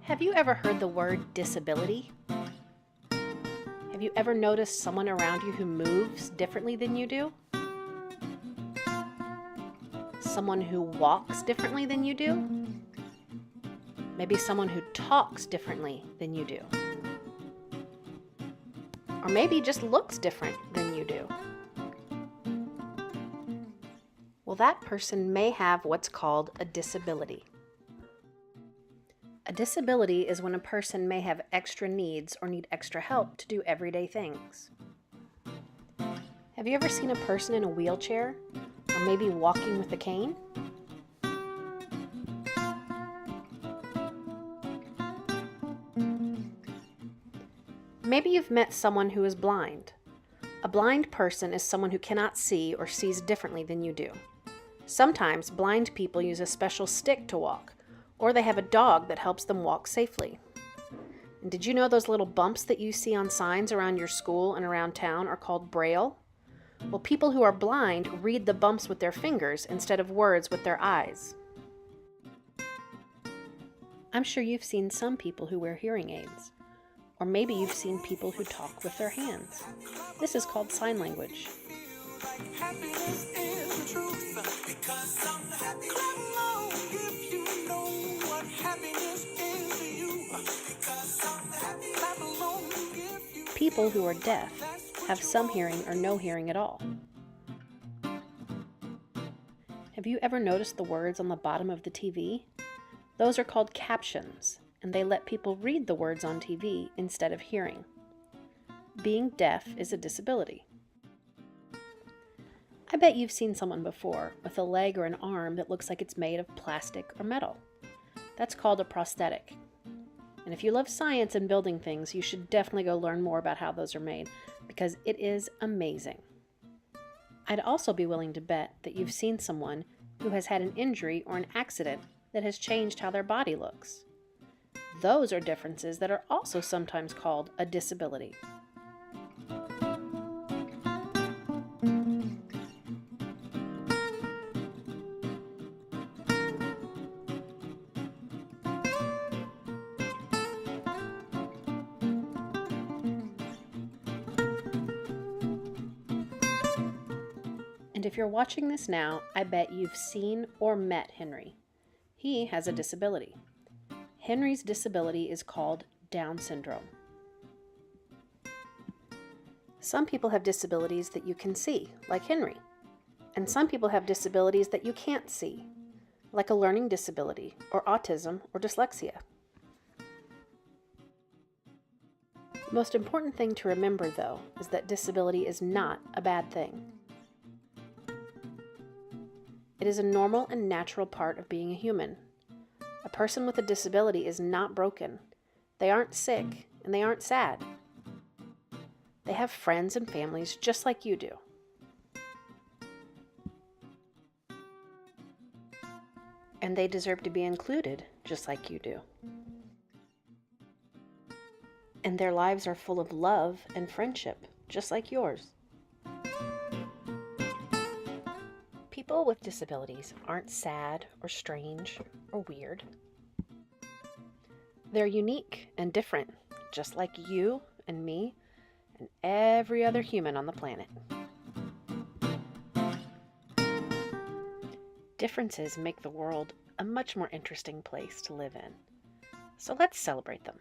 Have you ever heard the word disability? Have you ever noticed someone around you who moves differently than you do? Someone who walks differently than you do? Maybe someone who talks differently than you do. Or maybe just looks different than you do. Well, that person may have what's called a disability. A disability is when a person may have extra needs or need extra help to do everyday things. Have you ever seen a person in a wheelchair or maybe walking with a cane? Maybe you've met someone who is blind. A blind person is someone who cannot see or sees differently than you do. Sometimes blind people use a special stick to walk, or they have a dog that helps them walk safely. And did you know those little bumps that you see on signs around your school and around town are called Braille? Well, people who are blind read the bumps with their fingers instead of words with their eyes. I'm sure you've seen some people who wear hearing aids. Or maybe you've seen people who talk with their hands. This is called sign language. People who are deaf have some hearing or no hearing at all. Have you ever noticed the words on the bottom of the TV? Those are called captions, and they let people read the words on TV instead of hearing. Being deaf is a disability. I bet you've seen someone before with a leg or an arm that looks like it's made of plastic or metal. That's called a prosthetic. And if you love science and building things, you should definitely go learn more about how those are made, because it is amazing. I'd also be willing to bet that you've seen someone who has had an injury or an accident that has changed how their body looks. Those are differences that are also sometimes called a disability. And if you're watching this now, I bet you've seen or met Henry. He has a disability. Henry's disability is called Down syndrome. Some people have disabilities that you can see, like Henry. And some people have disabilities that you can't see, like a learning disability, or autism, or dyslexia. The most important thing to remember, though, is that disability is not a bad thing. It is a normal and natural part of being a human. A person with a disability is not broken. They aren't sick, and they aren't sad. They have friends and families just like you do. And they deserve to be included just like you do. And their lives are full of love and friendship, just like yours. People with disabilities aren't sad or strange or weird. They're unique and different, just like you and me and every other human on the planet. Differences make the world a much more interesting place to live in. So let's celebrate them.